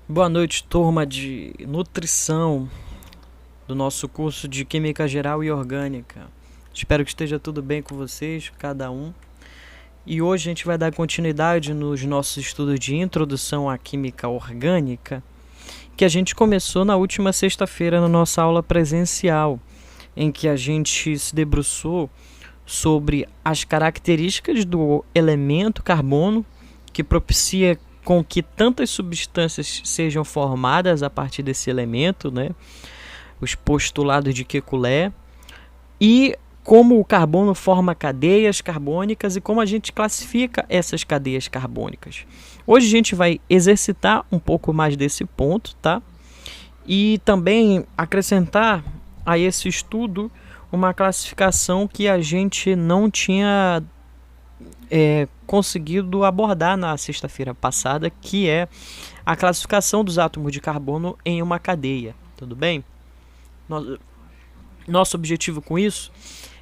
Boa noite, turma de nutrição do nosso curso de Química Geral e Orgânica. Espero que esteja tudo bem com vocês, cada um. E hoje a gente vai dar continuidade nos nossos estudos de introdução à química orgânica, que a gente começou na última sexta-feira na nossa aula presencial, em que a gente se debruçou sobre as características do elemento carbono, que propicia com que tantas substâncias sejam formadas a partir desse elemento, né? Os postulados de Kekulé, e como o carbono forma cadeias carbônicas e como a gente classifica essas cadeias carbônicas. Hoje a gente vai exercitar um pouco mais desse ponto, tá? E também acrescentar a esse estudo uma classificação que a gente não tinha conseguido abordar na sexta-feira passada, que é a classificação dos átomos de carbono em uma cadeia. Tudo bem? Nosso objetivo com isso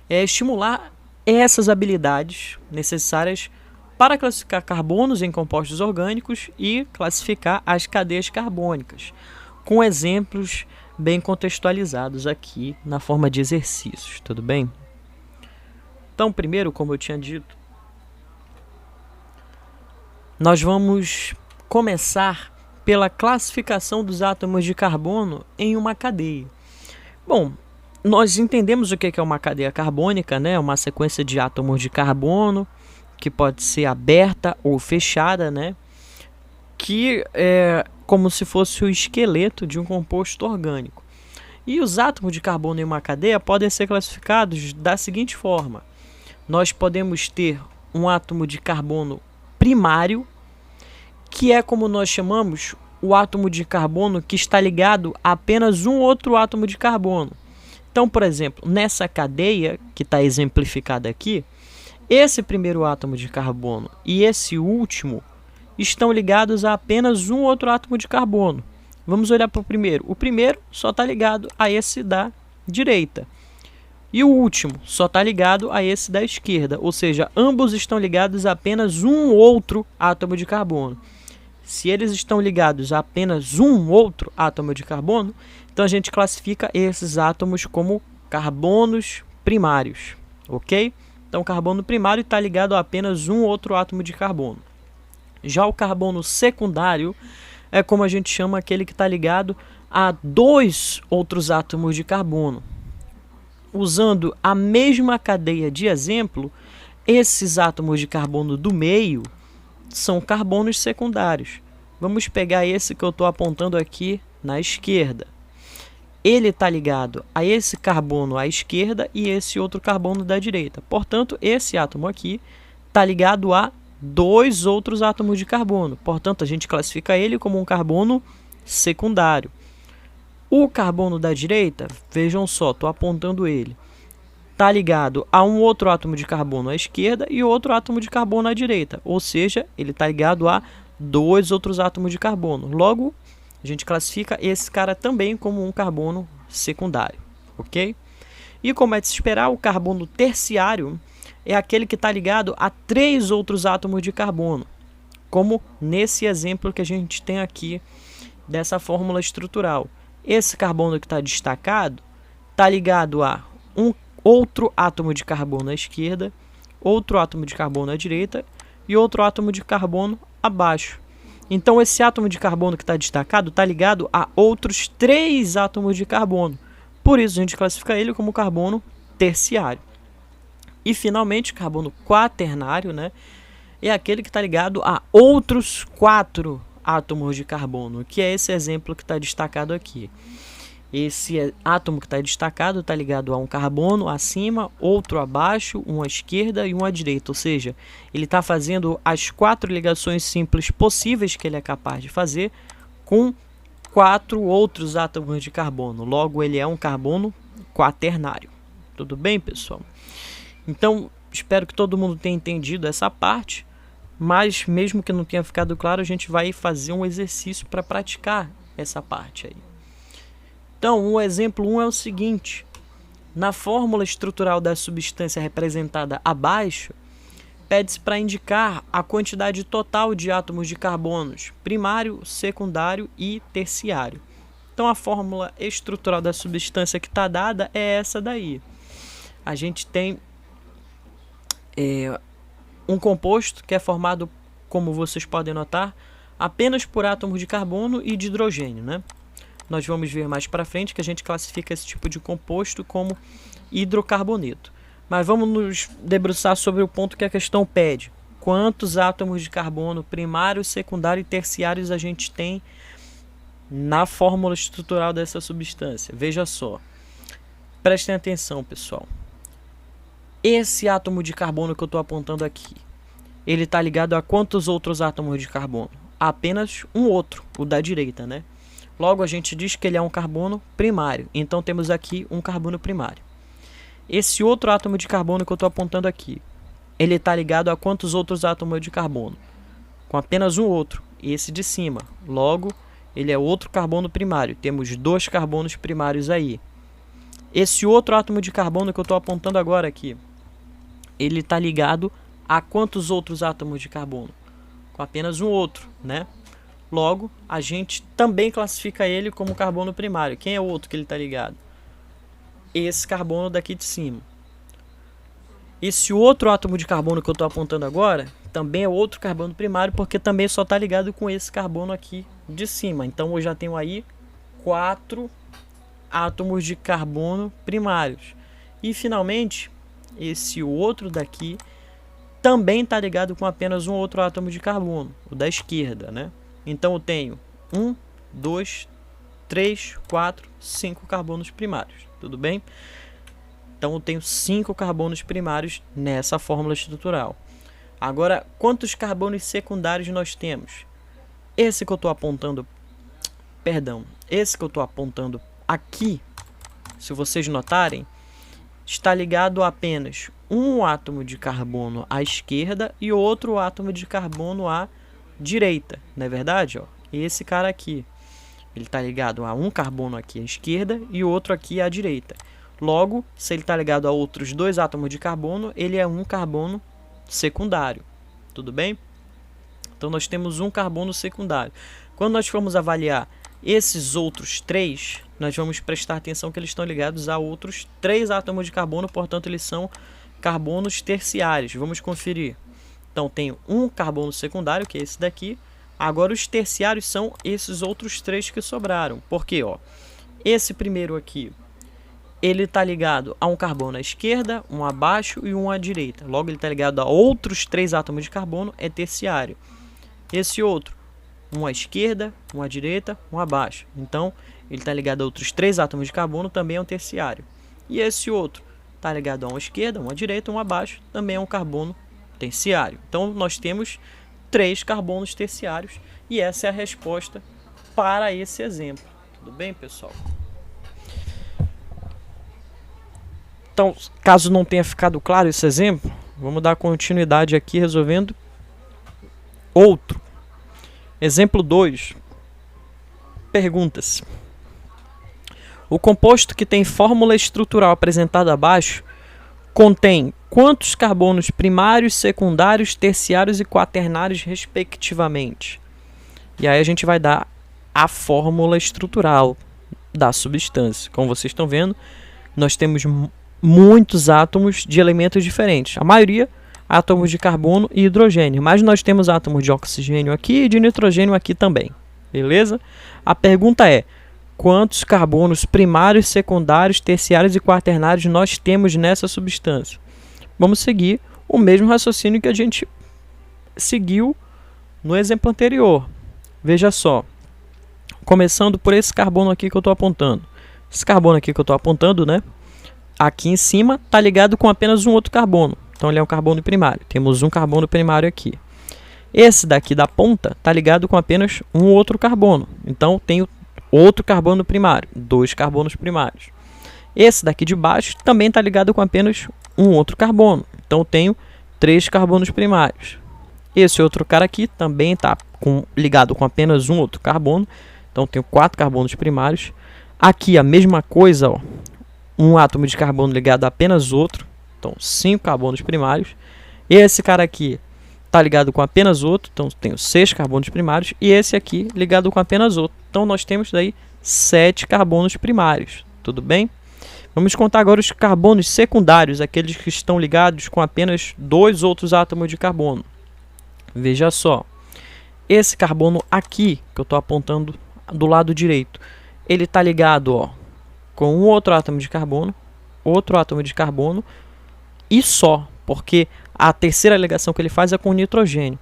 é estimular essas habilidades necessárias para classificar carbonos em compostos orgânicos e classificar as cadeias carbônicas, com exemplos bem contextualizados aqui na forma de exercícios, tudo bem? Então, primeiro, como eu tinha dito, nós vamos começar pela classificação dos átomos de carbono em uma cadeia. Bom, nós entendemos o que é uma cadeia carbônica, né? Uma sequência de átomos de carbono que pode ser aberta ou fechada, né? Que é como se fosse o esqueleto de um composto orgânico. E os átomos de carbono em uma cadeia podem ser classificados da seguinte forma: nós podemos ter um átomo de carbono primário, que é como nós chamamos o átomo de carbono que está ligado a apenas um outro átomo de carbono. Então, por exemplo, nessa cadeia que está exemplificada aqui, esse primeiro átomo de carbono e esse último estão ligados a apenas um outro átomo de carbono. Vamos olhar para o primeiro. O primeiro só está ligado a esse da direita. E o último só está ligado a esse da esquerda. Ou seja, ambos estão ligados a apenas um outro átomo de carbono. Se eles estão ligados a apenas um outro átomo de carbono, então a gente classifica esses átomos como carbonos primários, ok? Então o carbono primário está ligado a apenas um outro átomo de carbono. Já o carbono secundário é como a gente chama aquele que está ligado a dois outros átomos de carbono. Usando a mesma cadeia de exemplo, esses átomos de carbono do meio são carbonos secundários. Vamos pegar esse que eu estou apontando aqui na esquerda. Ele está ligado a esse carbono à esquerda e esse outro carbono da direita. Portanto, esse átomo aqui está ligado a dois outros átomos de carbono. Portanto, a gente classifica ele como um carbono secundário. O carbono da direita, vejam só, estou apontando ele, está ligado a um outro átomo de carbono à esquerda e outro átomo de carbono à direita. Ou seja, ele está ligado a dois outros átomos de carbono. Logo, a gente classifica esse cara também como um carbono secundário, ok? E como é de se esperar, o carbono terciário é aquele que está ligado a três outros átomos de carbono, como nesse exemplo que a gente tem aqui dessa fórmula estrutural. Esse carbono que está destacado está ligado a um outro átomo de carbono à esquerda, outro átomo de carbono à direita e outro átomo de carbono abaixo. Então, esse átomo de carbono que está destacado está ligado a outros três átomos de carbono. Por isso, a gente classifica ele como carbono terciário. E, finalmente, carbono quaternário, né, é aquele que está ligado a outros quatro átomos de carbono, que é esse exemplo que está destacado aqui. Esse átomo que está destacado está ligado a um carbono acima, outro abaixo, um à esquerda e um à direita. Ou seja, ele está fazendo as quatro ligações simples possíveis que ele é capaz de fazer com quatro outros átomos de carbono. Logo, ele é um carbono quaternário. Tudo bem, pessoal? Então, espero que todo mundo tenha entendido essa parte. Mas, mesmo que não tenha ficado claro, a gente vai fazer um exercício para praticar essa parte aí. Então, o exemplo 1 é o seguinte: na fórmula estrutural da substância representada abaixo, pede-se para indicar a quantidade total de átomos de carbonos primário, secundário e terciário. Então a fórmula estrutural da substância que está dada é essa daí. A gente tem um composto que é formado, como vocês podem notar, apenas por átomos de carbono e de hidrogênio, né? Nós vamos ver mais para frente que a gente classifica esse tipo de composto como hidrocarboneto. Mas vamos nos debruçar sobre o ponto que a questão pede. Quantos átomos de carbono primários, secundários e terciários a gente tem na fórmula estrutural dessa substância? Veja só. Prestem atenção, pessoal. Esse átomo de carbono que eu estou apontando aqui, ele está ligado a quantos outros átomos de carbono? Apenas um outro, o da direita, né? Logo, a gente diz que ele é um carbono primário. Então, temos aqui um carbono primário. Esse outro átomo de carbono que eu estou apontando aqui, ele está ligado a quantos outros átomos de carbono? Com apenas um outro, esse de cima. Logo, ele é outro carbono primário. Temos 2 carbonos primários aí. Esse outro átomo de carbono que eu estou apontando agora aqui, ele está ligado a quantos outros átomos de carbono? Com apenas um outro, né? Logo, a gente também classifica ele como carbono primário. Quem é o outro que ele está ligado? Esse carbono daqui de cima. Esse outro átomo de carbono que eu estou apontando agora também é outro carbono primário, porque também só está ligado com esse carbono aqui de cima. Então eu já tenho aí 4 átomos de carbono primários. E finalmente, esse outro daqui também está ligado com apenas um outro átomo de carbono, o da esquerda, né? Então eu tenho 1, 2, 3, 4, 5 carbonos primários. Tudo bem? Então eu tenho 5 carbonos primários nessa fórmula estrutural. Agora, quantos carbonos secundários nós temos? Esse que eu estou apontando, esse que eu estou apontando aqui, se vocês notarem, está ligado a apenas um átomo de carbono à esquerda e outro átomo de carbono à direita, não é verdade? Ó, esse cara aqui, ele está ligado a um carbono aqui à esquerda e outro aqui à direita. Logo, se ele está ligado a outros 2 átomos de carbono, ele é um carbono secundário. Tudo bem? Então, nós temos um carbono secundário. Quando nós formos avaliar esses outros 3, nós vamos prestar atenção que eles estão ligados a outros 3 átomos de carbono, portanto, eles são carbonos terciários. Vamos conferir. Então, tenho um carbono secundário, que é esse daqui. Agora, os terciários são esses outros 3 que sobraram. Por quê? Ó, esse primeiro aqui, ele está ligado a um carbono à esquerda, um abaixo e um à direita. Logo, ele está ligado a outros 3 átomos de carbono, é terciário. Esse outro, um à esquerda, um à direita, um abaixo. Então, ele está ligado a outros 3 átomos de carbono, também é um terciário. E esse outro está ligado a uma esquerda, uma direita, um abaixo, também é um carbono terciário. Então, nós temos 3 carbonos terciários e essa é a resposta para esse exemplo. Tudo bem, pessoal? Então, caso não tenha ficado claro esse exemplo, vamos dar continuidade aqui resolvendo outro. Exemplo 2. Pergunta-se: o composto que tem fórmula estrutural apresentada abaixo contém quantos carbonos primários, secundários, terciários e quaternários, respectivamente? E aí a gente vai dar a fórmula estrutural da substância. Como vocês estão vendo, nós temos muitos átomos de elementos diferentes. A maioria, átomos de carbono e hidrogênio. Mas nós temos átomos de oxigênio aqui e de nitrogênio aqui também. Beleza? A pergunta é: quantos carbonos primários, secundários, terciários e quaternários nós temos nessa substância? Vamos seguir o mesmo raciocínio que a gente seguiu no exemplo anterior. Veja só. Começando por esse carbono aqui que eu estou apontando. Esse carbono aqui que eu estou apontando, né? Aqui em cima está ligado com apenas um outro carbono. Então ele é um carbono primário. Temos um carbono primário aqui. Esse daqui da ponta está ligado com apenas um outro carbono. Então tenho outro carbono primário, 2 carbonos primários. Esse daqui de baixo também está ligado com apenas um outro carbono. Então tenho 3 carbonos primários. Esse outro cara aqui também está ligado com apenas um outro carbono. Então tenho 4 carbonos primários. Aqui a mesma coisa, ó. Um átomo de carbono ligado a apenas outro. Então 5 carbonos primários. Esse cara aqui está ligado com apenas outro, então tenho 6 carbonos primários, e esse aqui ligado com apenas outro. Então nós temos daí 7 carbonos primários, tudo bem? Vamos contar agora os carbonos secundários, aqueles que estão ligados com apenas 2 outros átomos de carbono. Veja só, esse carbono aqui, que eu estou apontando do lado direito, ele está ligado, ó, com um outro átomo de carbono, outro átomo de carbono, e só, porque a terceira ligação que ele faz é com o nitrogênio.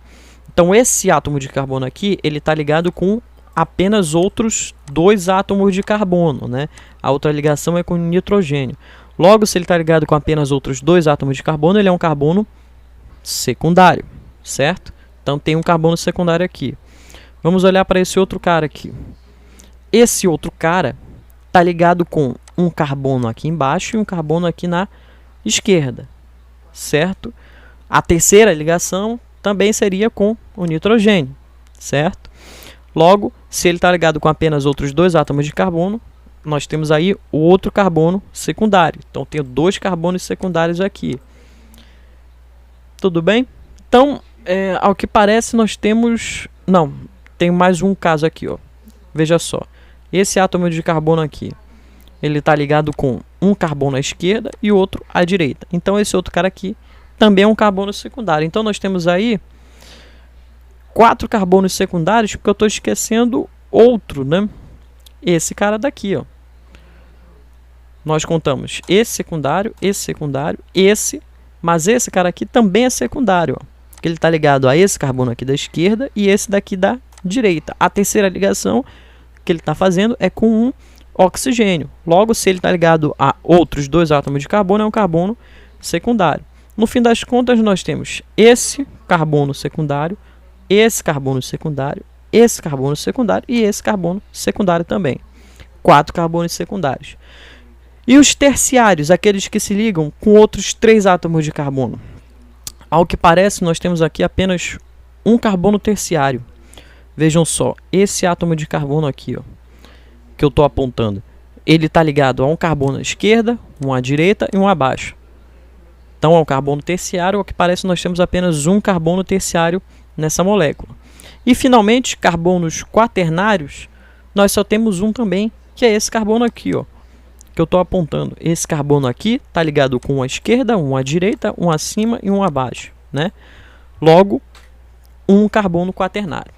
Então esse átomo de carbono aqui, ele está ligado com apenas outros 2 átomos de carbono, né? A outra ligação é com o nitrogênio. Logo, se ele está ligado com apenas outros 2 átomos de carbono, ele é um carbono secundário, certo? Então tem um carbono secundário aqui. Vamos olhar para esse outro cara aqui. Esse outro cara está ligado com um carbono aqui embaixo e um carbono aqui na esquerda, certo? A terceira ligação também seria com o nitrogênio, certo? Logo, se ele está ligado com apenas outros 2 átomos de carbono, nós temos aí o outro carbono secundário. Então, tenho 2 carbonos secundários aqui. Tudo bem? Então, ao que parece, nós temos... Não, tem mais um caso aqui, ó. Veja só. Esse átomo de carbono aqui, ele está ligado com um carbono à esquerda e outro à direita. Então, esse outro cara aqui também é um carbono secundário. Então, nós temos aí 4 carbonos secundários, porque eu estou esquecendo outro, né? Esse cara daqui, ó. Nós contamos esse secundário, esse, mas esse cara aqui também é secundário, ó, porque ele está ligado a esse carbono aqui da esquerda e esse daqui da direita. A terceira ligação que ele está fazendo é com um oxigênio. Logo, se ele está ligado a outros 2 átomos de carbono, é um carbono secundário. No fim das contas, nós temos esse carbono secundário, esse carbono secundário, esse carbono secundário e esse carbono secundário também. 4 carbonos secundários. E os terciários, aqueles que se ligam com outros 3 átomos de carbono. Ao que parece, nós temos aqui apenas um carbono terciário. Vejam só, esse átomo de carbono aqui, ó, que eu estou apontando, ele está ligado a um carbono à esquerda, um à direita e um abaixo. Então, é um carbono terciário. Ao que parece, nós temos apenas um carbono terciário nessa molécula. E, finalmente, carbonos quaternários, nós só temos um também, que é esse carbono aqui, ó, que eu estou apontando. Esse carbono aqui está ligado com um à esquerda, um à direita, um acima e um abaixo, né? Logo, um carbono quaternário.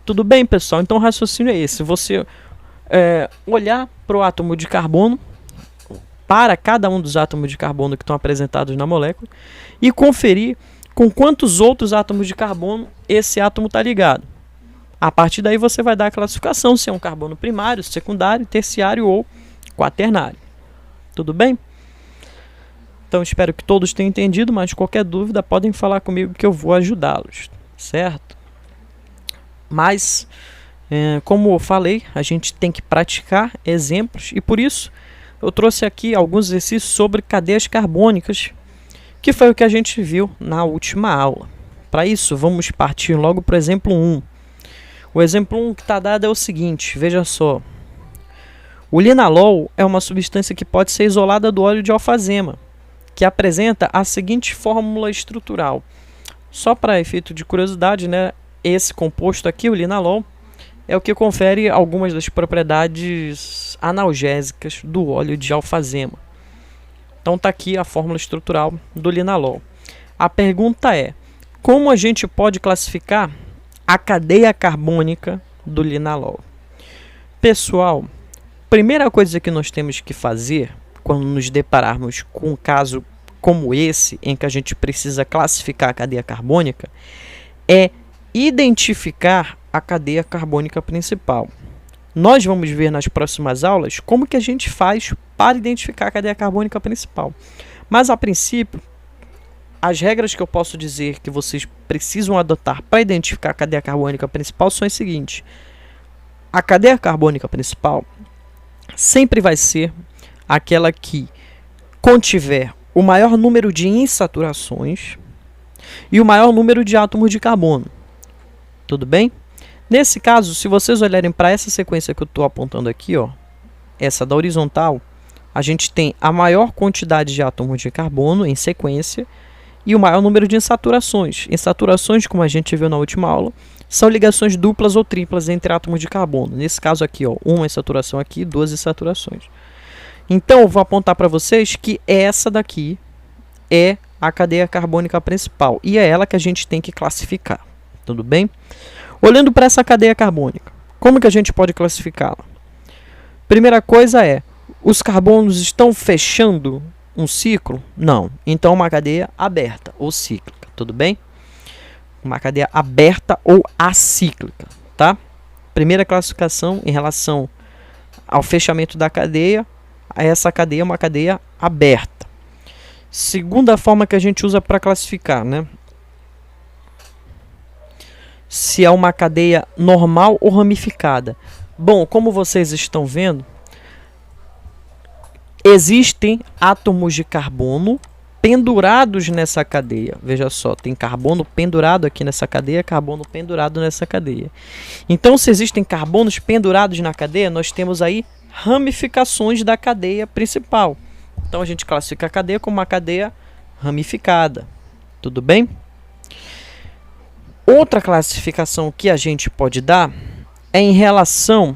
Tudo bem, pessoal? Então, o raciocínio é esse. Você olhar para o átomo de carbono, para cada um dos átomos de carbono que estão apresentados na molécula, e conferir com quantos outros átomos de carbono esse átomo está ligado. A partir daí você vai dar a classificação, se é um carbono primário, secundário, terciário ou quaternário. Tudo bem? Então espero que todos tenham entendido, mas qualquer dúvida podem falar comigo que eu vou ajudá-los, certo? Mas, como eu falei, a gente tem que praticar exemplos e por isso eu trouxe aqui alguns exercícios sobre cadeias carbônicas, que foi o que a gente viu na última aula. Para isso, vamos partir logo para o exemplo 1. O exemplo 1 que está dado é o seguinte, veja só. O linalol é uma substância que pode ser isolada do óleo de alfazema, que apresenta a seguinte fórmula estrutural. Só para efeito de curiosidade, né, esse composto aqui, o linalol, é o que confere algumas das propriedades analgésicas do óleo de alfazema. Então está aqui a fórmula estrutural do linalol. A pergunta é, como a gente pode classificar a cadeia carbônica do linalol? Pessoal, primeira coisa que nós temos que fazer quando nos depararmos com um caso como esse, em que a gente precisa classificar a cadeia carbônica, é identificar a cadeia carbônica principal. Nós vamos ver nas próximas aulas como que a gente faz para identificar a cadeia carbônica principal. Mas, a princípio, as regras que eu posso dizer que vocês precisam adotar para identificar a cadeia carbônica principal são as seguintes. A cadeia carbônica principal sempre vai ser aquela que contiver o maior número de insaturações e o maior número de átomos de carbono. Tudo bem? Nesse caso, se vocês olharem para essa sequência que eu estou apontando aqui, ó, essa da horizontal, a gente tem a maior quantidade de átomos de carbono em sequência e o maior número de insaturações. Insaturações, como a gente viu na última aula, são ligações duplas ou triplas entre átomos de carbono. Nesse caso aqui, ó, uma insaturação aqui, duas insaturações. Então, eu vou apontar para vocês que essa daqui é a cadeia carbônica principal e é ela que a gente tem que classificar. Tudo bem? Olhando para essa cadeia carbônica, como que a gente pode classificá-la? Primeira coisa é, os carbonos estão fechando um ciclo? Não. Então, uma cadeia aberta ou cíclica. Tudo bem? Uma cadeia aberta ou acíclica, tá? Primeira classificação em relação ao fechamento da cadeia, essa cadeia é uma cadeia aberta. Segunda forma que a gente usa para classificar, né? Se é uma cadeia normal ou ramificada. Bom, como vocês estão vendo, existem átomos de carbono pendurados nessa cadeia. Veja só, tem carbono pendurado aqui nessa cadeia, carbono pendurado nessa cadeia. Então, se existem carbonos pendurados na cadeia, nós temos aí ramificações da cadeia principal. Então, a gente classifica a cadeia como uma cadeia ramificada. Tudo bem? Outra classificação que a gente pode dar é em relação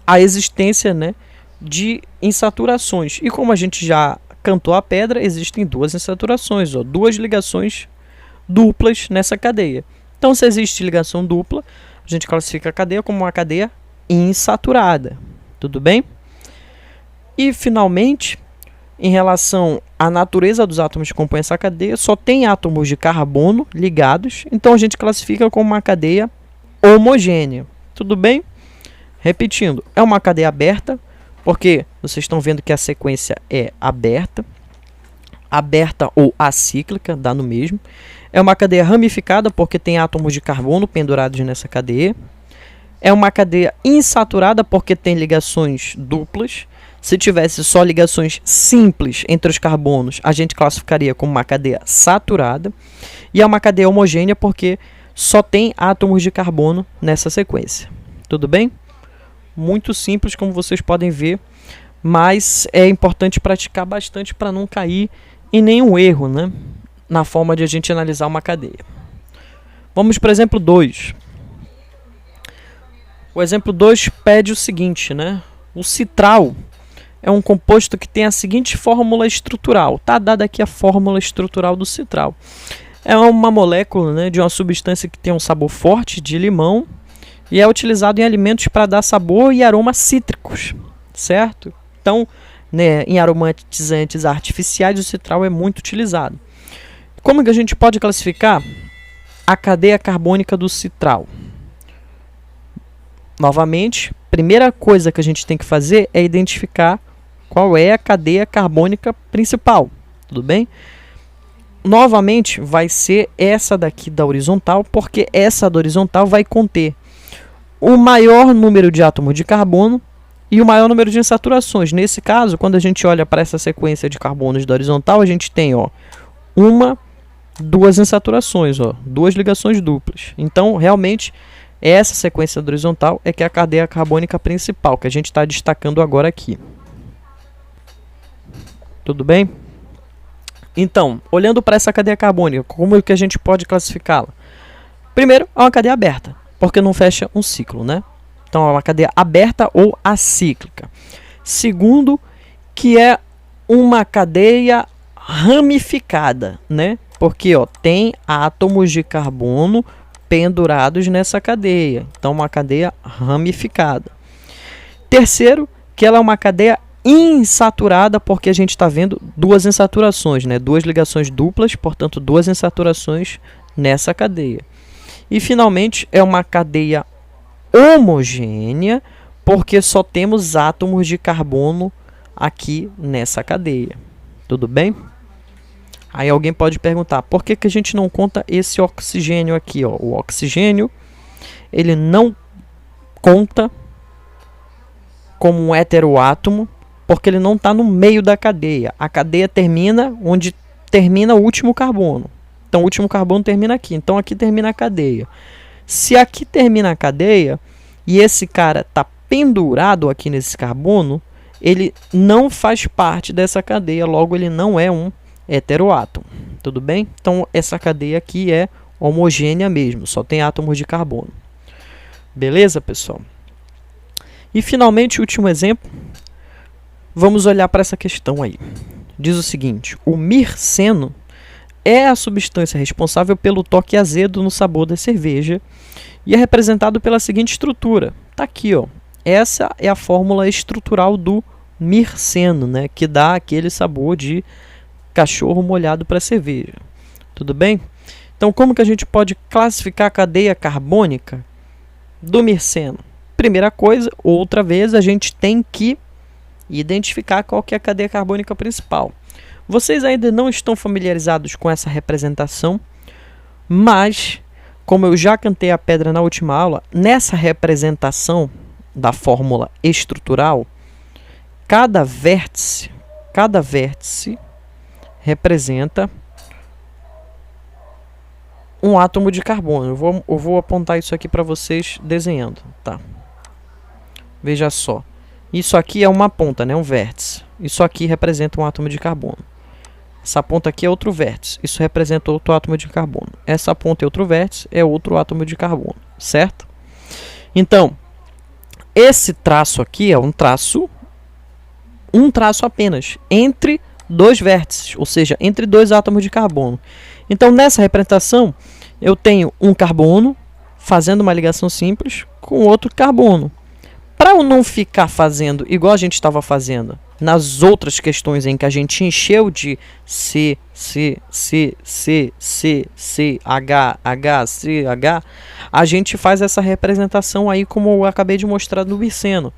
à existência, né, de insaturações. E como a gente já cantou a pedra, existem duas insaturações, ó, duas ligações duplas nessa cadeia. Então, se existe ligação dupla, a gente classifica a cadeia como uma cadeia insaturada. Tudo bem? E, finalmente, em relação à natureza dos átomos que compõem essa cadeia, só tem átomos de carbono ligados, então a gente classifica como uma cadeia homogênea. Tudo bem? Repetindo, é uma cadeia aberta, porque vocês estão vendo que a sequência é aberta ou acíclica, dá no mesmo. É uma cadeia ramificada, porque tem átomos de carbono pendurados nessa cadeia. É uma cadeia insaturada, porque tem ligações duplas. Se tivesse só ligações simples entre os carbonos, a gente classificaria como uma cadeia saturada. E é uma cadeia homogênea, porque só tem átomos de carbono nessa sequência. Tudo bem? Muito simples, como vocês podem ver, mas é importante praticar bastante para não cair em nenhum erro, né, na forma de a gente analisar uma cadeia. Vamos para o exemplo 2. O exemplo 2 pede o seguinte, né? O citral é um composto que tem a seguinte fórmula estrutural. Está dada aqui a fórmula estrutural do citral. É uma molécula, né, de uma substância que tem um sabor forte de limão, e é utilizado em alimentos para dar sabor e aroma cítricos, certo? Então, né, em aromatizantes artificiais, o citral é muito utilizado. Como que a gente pode classificar a cadeia carbônica do citral? Novamente, primeira coisa que a gente tem que fazer é identificar qual é a cadeia carbônica principal, tudo bem? Novamente, vai ser essa daqui da horizontal, porque essa da horizontal vai conter o maior número de átomos de carbono e o maior número de insaturações. Nesse caso, quando a gente olha para essa sequência de carbonos da horizontal, a gente tem, ó, duas insaturações, ó, duas ligações duplas. Então, realmente, essa sequência da horizontal é que é a cadeia carbônica principal, que a gente está destacando agora aqui. Tudo bem? Então, olhando para essa cadeia carbônica, como é que a gente pode classificá-la? Primeiro, é uma cadeia aberta, porque não fecha um ciclo, né? Então, é uma cadeia aberta ou acíclica. Segundo, que é uma cadeia ramificada, né? Porque, ó, tem átomos de carbono pendurados nessa cadeia. Então, uma cadeia ramificada. Terceiro, que ela é uma cadeia insaturada, porque a gente está vendo duas insaturações, né? Duas ligações duplas, portanto, duas insaturações nessa cadeia. E, finalmente, é uma cadeia homogênea, porque só temos átomos de carbono aqui nessa cadeia. Tudo bem? Aí alguém pode perguntar, por que que a gente não conta esse oxigênio aqui, ó? O oxigênio, ele não conta como um heteroátomo, porque ele não está no meio da cadeia. A cadeia termina onde termina o último carbono. Então, o último carbono termina aqui. Então, aqui termina a cadeia. Se aqui termina a cadeia e esse cara está pendurado aqui nesse carbono, ele não faz parte dessa cadeia, logo ele não é um heteroátomo. Tudo bem? Então, essa cadeia aqui é homogênea mesmo, só tem átomos de carbono. Beleza, pessoal? E, finalmente, o último exemplo. Vamos olhar para essa questão aí. Diz o seguinte: o mirceno é a substância responsável pelo toque azedo no sabor da cerveja e é representado pela seguinte estrutura. Está aqui, ó. Essa é a fórmula estrutural do mirceno, né, que dá aquele sabor de cachorro molhado para a cerveja. Tudo bem? Então, como que a gente pode classificar a cadeia carbônica do mirceno? Primeira coisa, outra vez, a gente tem que identificar qual que é a cadeia carbônica principal. Vocês ainda não estão familiarizados com essa representação, mas, como eu já cantei a pedra na última aula, nessa representação da fórmula estrutural, cada vértice representa um átomo de carbono. Eu vou apontar isso aqui para vocês desenhando, tá? Veja só. Isso aqui é uma ponta, né? Um vértice. Isso aqui representa um átomo de carbono. Essa ponta aqui é outro vértice. Isso representa outro átomo de carbono. Essa ponta é outro vértice, é outro átomo de carbono, certo? Então, esse traço aqui é um traço apenas entre dois vértices, ou seja, entre dois átomos de carbono. Então, nessa representação, eu tenho um carbono fazendo uma ligação simples com outro carbono. Para eu não ficar fazendo igual a gente estava fazendo nas outras questões em que a gente encheu de C, H, C, H, a gente faz essa representação aí como eu acabei de mostrar no mirceno.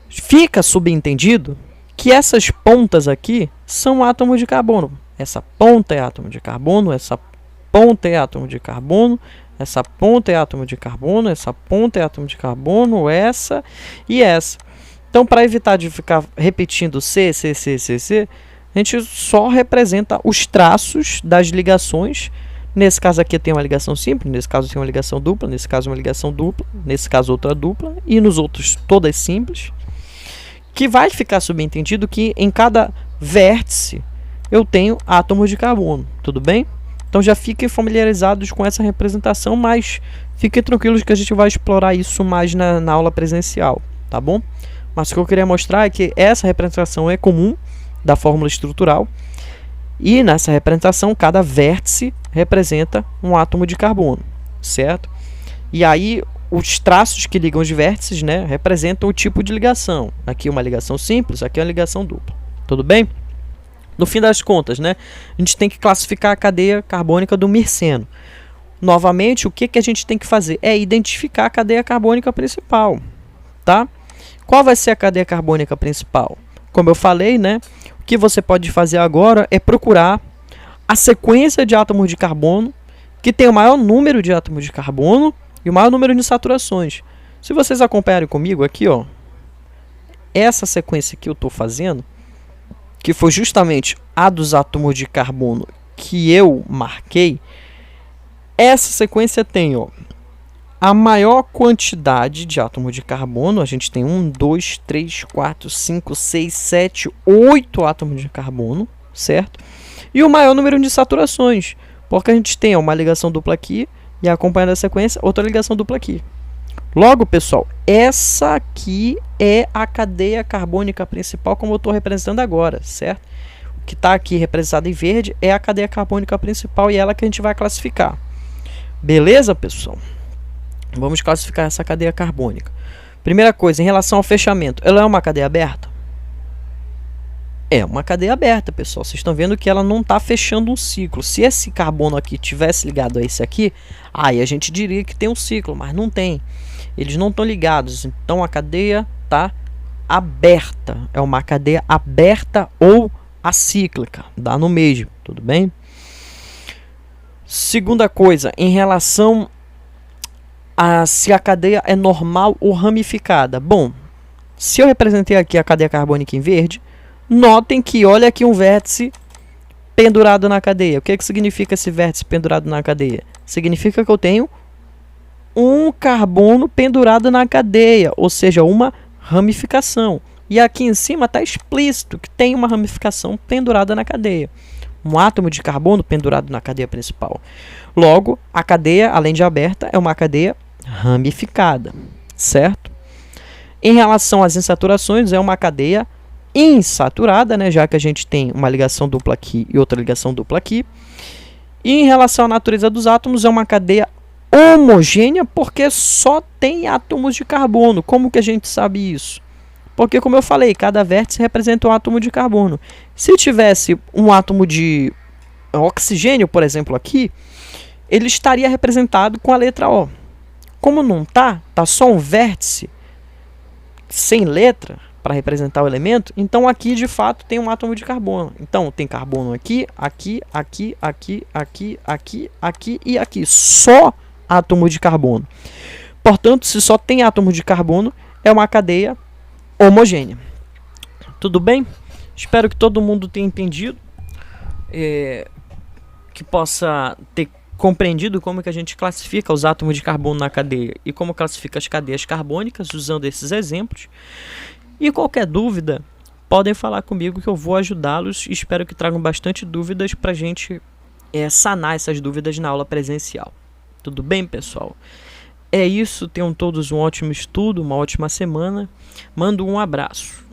Fica subentendido que essas pontas aqui são átomos de carbono. Essa ponta é átomo de carbono, essa ponta é átomo de carbono, essa ponta é átomo de carbono, essa ponta é átomo de carbono, essa e essa. Então, para evitar de ficar repetindo C, a gente só representa os traços das ligações. Nesse caso aqui tem uma ligação simples, nesse caso tem uma ligação dupla, nesse caso uma ligação dupla, nesse caso outra dupla, e nos outros todas simples. Que vai ficar subentendido que em cada vértice eu tenho átomos de carbono, tudo bem? Então já fiquem familiarizados com essa representação, mas fiquem tranquilos que a gente vai explorar isso mais na aula presencial, tá bom? Mas o que eu queria mostrar é que essa representação é comum da fórmula estrutural e nessa representação cada vértice representa um átomo de carbono, certo? E aí os traços que ligam os vértices, né, representam o tipo de ligação. Aqui uma ligação simples, aqui uma ligação dupla, tudo bem? No fim das contas, né, a gente tem que classificar a cadeia carbônica do mirceno. Novamente, o que a gente tem que fazer? É identificar a cadeia carbônica principal, tá? Qual vai ser a cadeia carbônica principal? Como eu falei, né, o que você pode fazer agora é procurar a sequência de átomos de carbono que tem o maior número de átomos de carbono e o maior número de saturações. Se vocês acompanharem comigo aqui, ó, essa sequência que eu estou fazendo, que foi justamente a dos átomos de carbono que eu marquei, essa sequência tem, ó, a maior quantidade de átomos de carbono. A gente tem 1, 2, 3, 4, 5, 6, 7, 8 átomos de carbono, certo? E o maior número de saturações, porque a gente tem, ó, uma ligação dupla aqui e acompanhando a sequência, outra ligação dupla aqui. Logo, pessoal, essa aqui é a cadeia carbônica principal, como eu estou representando agora, certo? O que está aqui representado em verde é a cadeia carbônica principal e é ela que a gente vai classificar. Beleza, pessoal? Vamos classificar essa cadeia carbônica. Primeira coisa, em relação ao fechamento, ela é uma cadeia aberta? É uma cadeia aberta, pessoal. Vocês estão vendo que ela não está fechando um ciclo. Se esse carbono aqui tivesse ligado a esse aqui, aí a gente diria que tem um ciclo, mas não tem. Eles não estão ligados, então a cadeia está aberta. É uma cadeia aberta ou acíclica, dá no mesmo, tudo bem? Segunda coisa, em relação a se a cadeia é normal ou ramificada. Bom, se eu representei aqui a cadeia carbônica em verde, notem que olha aqui um vértice pendurado na cadeia. O que significa esse vértice pendurado na cadeia? Significa que eu tenho um carbono pendurado na cadeia, ou seja, uma ramificação. E aqui em cima está explícito que tem uma ramificação pendurada na cadeia. um átomo de carbono pendurado na cadeia principal. Logo, a cadeia, além de aberta, é uma cadeia ramificada, certo? Em relação às insaturações, é uma cadeia insaturada, né, já que a gente tem uma ligação dupla aqui e outra ligação dupla aqui. E em relação à natureza dos átomos, é uma cadeia homogênea porque só tem átomos de carbono. Como que a gente sabe isso? Porque, como eu falei, cada vértice representa um átomo de carbono. Se tivesse um átomo de oxigênio, por exemplo, aqui, ele estaria representado com a letra O. Como não tá só um vértice sem letra para representar o elemento, então aqui de fato tem um átomo de carbono. Então tem carbono aqui, aqui, aqui, aqui, aqui, aqui, aqui e aqui. Só átomo de carbono. Portanto, se só tem átomo de carbono, é uma cadeia homogênea. Tudo bem? Espero que todo mundo tenha entendido, que possa ter compreendido como que a gente classifica os átomos de carbono na cadeia e como classifica as cadeias carbônicas usando esses exemplos. E qualquer dúvida, podem falar comigo que eu vou ajudá-los. Espero que tragam bastante dúvidas para a gente sanar essas dúvidas na aula presencial. Tudo bem, pessoal? É isso, tenham todos um ótimo estudo, uma ótima semana. Mando um abraço.